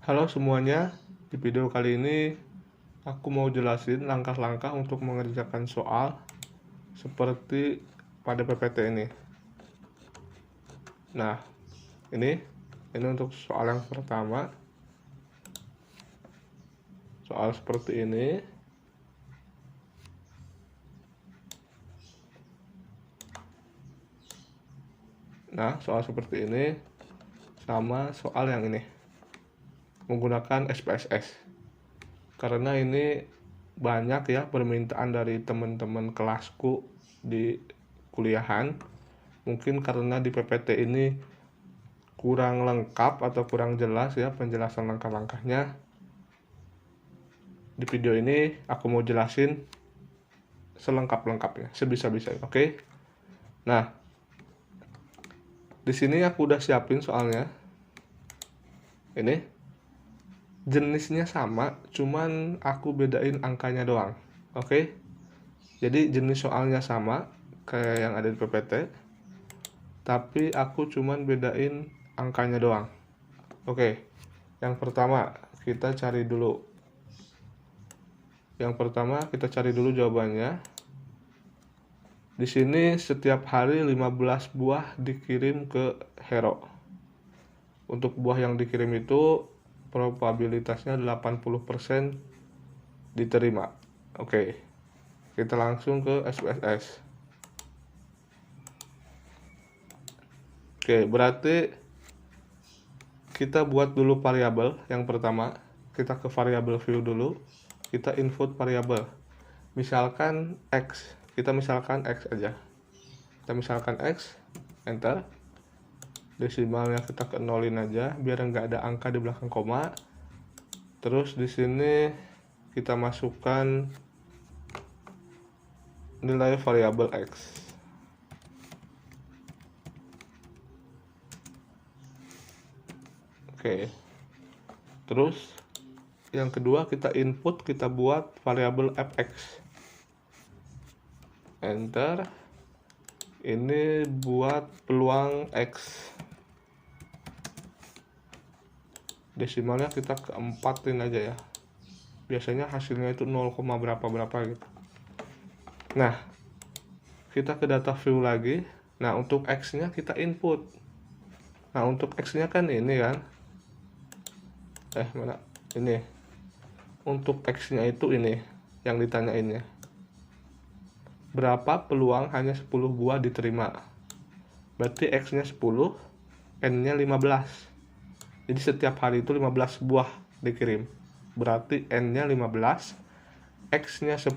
Halo semuanya, di video kali ini aku mau jelasin langkah-langkah untuk mengerjakan soal seperti pada PPT ini. Nah, ini untuk soal yang pertama. Soal seperti ini. Nah, soal seperti ini sama soal yang ini menggunakan SPSS. Karena ini banyak ya permintaan dari teman-teman kelasku di kuliahan. Mungkin karena di PPT ini kurang lengkap atau kurang jelas ya penjelasan langkah-langkahnya. Di video ini aku mau jelasin selengkap-lengkapnya, sebisa-bisa. Oke. Nah, di sini aku udah siapin soalnya. Ini jenisnya sama, cuman aku bedain angkanya doang. Oke. Jadi jenis soalnya sama kayak yang ada di PPT, tapi aku cuman bedain angkanya doang. Oke. Yang pertama, kita cari dulu. Jawabannya. Di sini setiap hari 15 buah dikirim ke Hero. Untuk buah yang dikirim itu probabilitasnya 80% diterima. Oke. Kita langsung ke SPSS. Oke, berarti kita buat dulu variabel. Yang pertama, kita ke variabel view dulu. Kita input variabel. Misalkan X. Kita misalkan X aja. Enter. Desimalnya kita ke nolin aja biar nggak ada angka di belakang koma. Terus di sini kita masukkan nilai variabel X. Oke. Terus yang kedua kita input, kita buat variabel fx. Enter. Ini buat peluang X. Desimalnya kita keempatin aja ya. Biasanya hasilnya itu 0, berapa gitu. Nah, kita ke data view lagi. Nah, untuk X-nya kita input. Nah, untuk X-nya kan ini kan. Mana? Ini. Untuk X-nya itu ini yang ditanyainnya. Berapa peluang hanya 10 buah diterima? Berarti X-nya 10, N-nya 15. Jadi setiap hari itu 15 buah dikirim. Berarti N-nya 15, X-nya 10,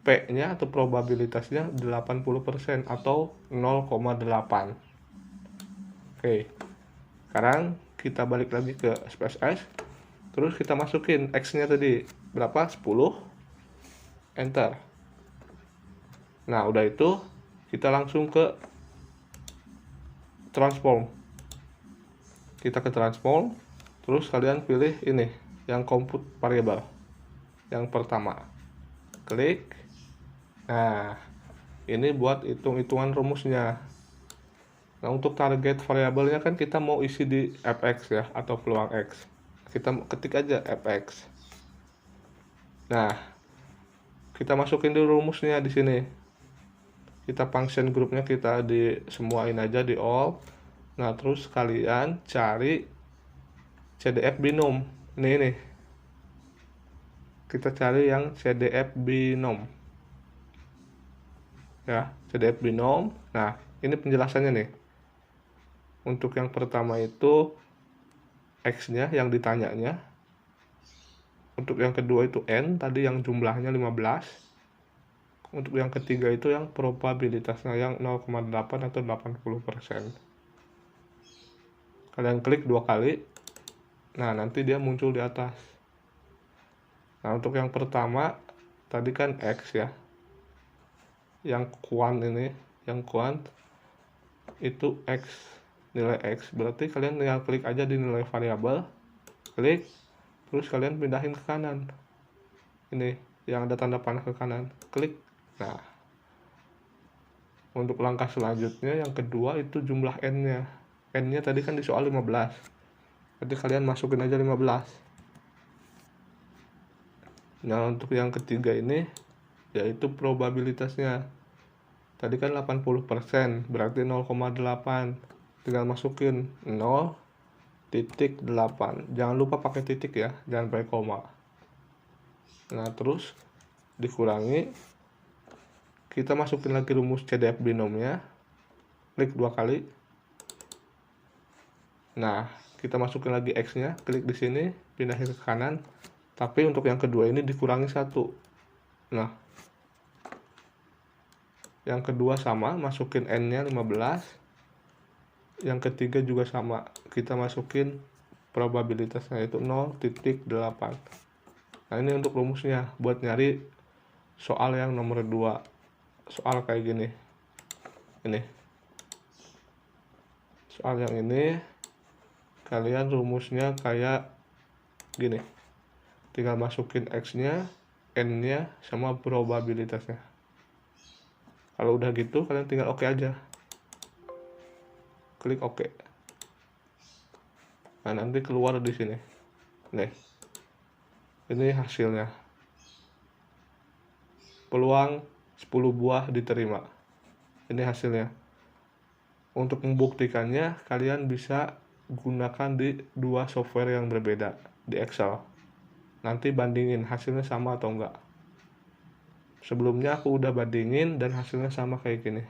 P-nya atau probabilitasnya 80% atau 0,8. Oke. Sekarang kita balik lagi ke SPSS. Terus kita masukin X-nya tadi berapa? 10. Enter. Nah, udah itu kita langsung ke transform. Kita ke transform, terus kalian pilih ini yang compute variable. Yang pertama. Klik. Nah, ini buat hitung-hitungan rumusnya. Nah, untuk target variabelnya kan kita mau isi di fx ya atau peluang X. Kita ketik aja fx. Nah, kita masukin dulu rumusnya di sini. Kita function groupnya kita di semuain aja di all. Nah, terus kalian cari CDF binom. Ini. Kita cari yang CDF binom. Ya, CDF binom. Nah, ini penjelasannya nih. Untuk yang pertama itu X-nya yang ditanyanya. Untuk yang kedua itu N, tadi yang jumlahnya 15. Untuk yang ketiga itu yang probabilitasnya yang 0,8 atau 80%. Kalian klik 2 kali. Nah, nanti dia muncul di atas. Nah, untuk yang pertama tadi kan X ya. Yang kuant itu X, nilai X. Berarti kalian tinggal klik aja di nilai variabel. Klik, terus kalian pindahin ke kanan. Ini yang ada tanda panah ke kanan. Klik. Nah, untuk langkah selanjutnya yang kedua itu jumlah N-nya. N-nya tadi kan di soal 15. Berarti kalian masukin aja 15. Nah, untuk yang ketiga ini yaitu probabilitasnya. Tadi kan 80%, berarti 0,8. Tinggal masukin 0,8. Jangan lupa pakai titik ya, jangan pakai koma. Nah, terus dikurangi. Kita masukin lagi rumus CDF binomnya. Klik 2 kali. Nah, kita masukin lagi X-nya, klik di sini, pindahin ke kanan. Tapi untuk yang kedua ini dikurangi 1. Nah, yang kedua sama, masukin N-nya 15. Yang ketiga juga sama, kita masukin probabilitasnya itu 0,8. Nah, ini untuk rumusnya buat nyari soal yang nomor 2. Soal kayak gini. Ini. Soal yang ini kalian rumusnya kayak gini. Tinggal masukin X-nya, N-nya, sama probabilitasnya. Kalau udah gitu, kalian tinggal oke aja. Klik oke. Nah, nanti keluar di sini. Nih. Ini hasilnya. Peluang 10 buah diterima. Ini hasilnya. Untuk membuktikannya, kalian bisa gunakan di 2 software yang berbeda di Excel. Nanti bandingin hasilnya sama atau enggak. Sebelumnya aku udah bandingin dan hasilnya sama kayak gini.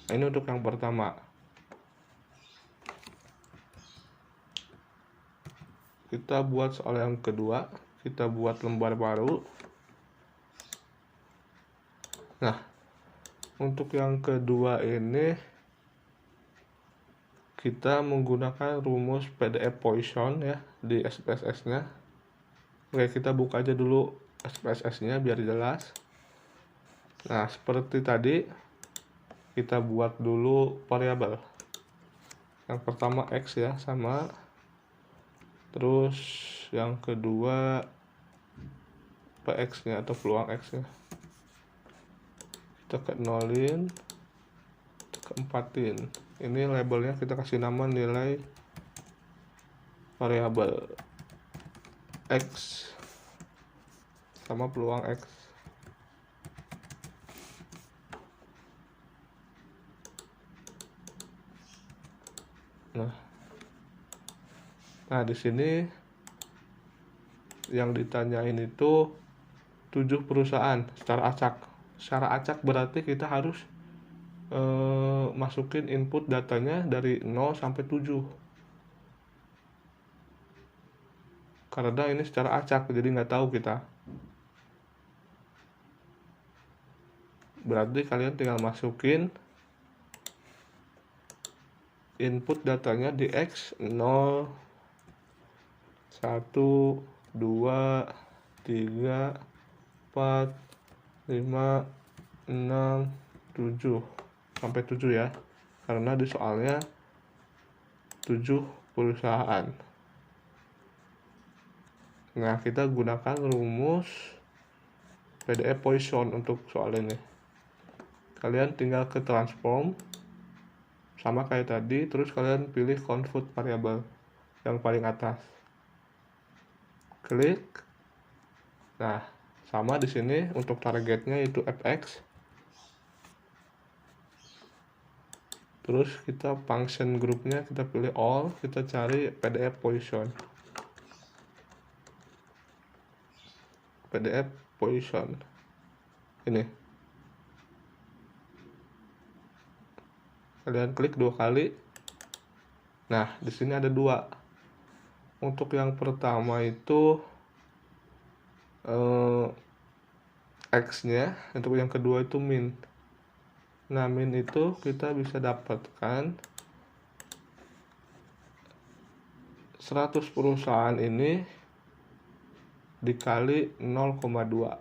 Nah, ini untuk yang pertama. Kita buat soal yang kedua. Kita buat lembar baru. Nah, untuk yang kedua ini kita menggunakan rumus PDF Poisson ya di SPSS-nya. Oke, kita buka aja dulu SPSS-nya biar jelas. Nah, seperti tadi, kita buat dulu variabel. Yang pertama X ya, sama. Terus yang kedua PX-nya atau peluang X-nya. Kita ke nolin, kita ke empatin. Ini labelnya kita kasih nama nilai variabel X sama peluang X. Nah, di sini yang ditanyain itu 7 perusahaan secara acak. Secara acak berarti kita harus masukin input datanya dari 0 sampai 7. Karena ini secara acak, jadi nggak tahu kita. Berarti kalian tinggal masukin input datanya di X 0, 1, 2, 3, 4, 5, 6, 7 sampai 7 ya, karena di soalnya 7 perusahaan. Nah, kita gunakan rumus PDF Poisson untuk soal ini. Kalian tinggal ke transform sama kayak tadi, terus kalian pilih convert variable yang paling atas. Klik. Nah, sama di sini untuk targetnya itu fx. Terus kita function grupnya kita pilih all, kita cari PDF Poisson. PDF Poisson. Ini. Kalian klik 2 kali. Nah, di sini ada 2. Untuk yang pertama itu X-nya, untuk yang kedua itu min. Nah, min itu kita bisa dapatkan 100 perusahaan ini dikali 0,2.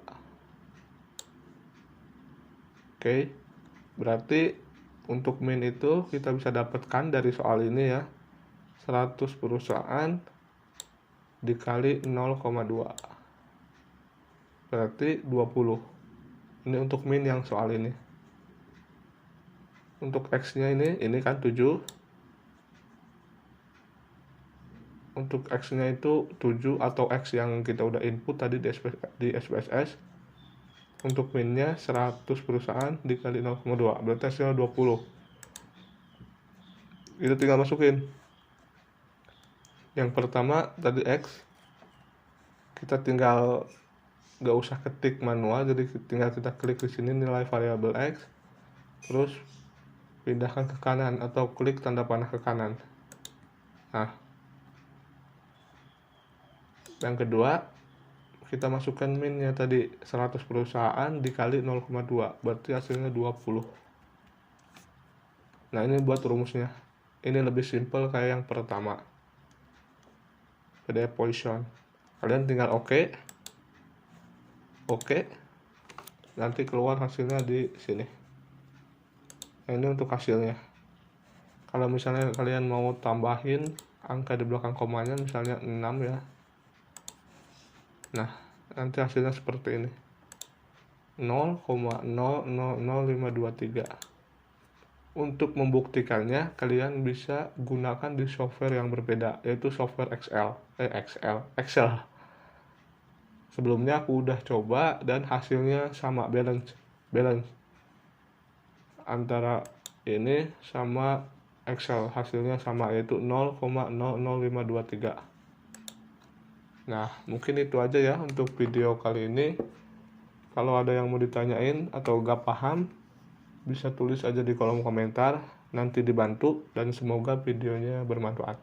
Oke, berarti untuk min itu kita bisa dapatkan dari soal ini ya, 100 perusahaan dikali 0,2. Berarti 20. Ini untuk min yang soal ini. Untuk X-nya ini kan 7. untuk X nya itu 7 atau X yang kita udah input tadi di SPSS. Untuk min nya 100 perusahaan dikali 0,2 berarti hasilnya 20. Itu tinggal masukin yang pertama tadi X, kita tinggal gak usah ketik manual, jadi tinggal kita klik di sini nilai variabel X, terus pindahkan ke kanan atau klik tanda panah ke kanan. Nah, yang kedua kita masukkan minnya tadi 100 perusahaan dikali 0,2 berarti hasilnya 20. Nah, ini buat rumusnya, ini lebih simple kayak yang pertama PDF Poisson. Kalian tinggal oke, nanti keluar hasilnya di sini. Nah, ini untuk hasilnya. Kalau misalnya kalian mau tambahin angka di belakang komanya, misalnya 6 ya, nah nanti hasilnya seperti ini, 0,000523. Untuk membuktikannya kalian bisa gunakan di software yang berbeda, yaitu software Excel. Sebelumnya aku udah coba dan hasilnya sama, balance antara ini sama Excel, hasilnya sama, yaitu 0,00523. Nah, mungkin itu aja ya untuk video kali ini. Kalau ada yang mau ditanyain atau gak paham, bisa tulis aja di kolom komentar, nanti dibantu, dan semoga videonya bermanfaat.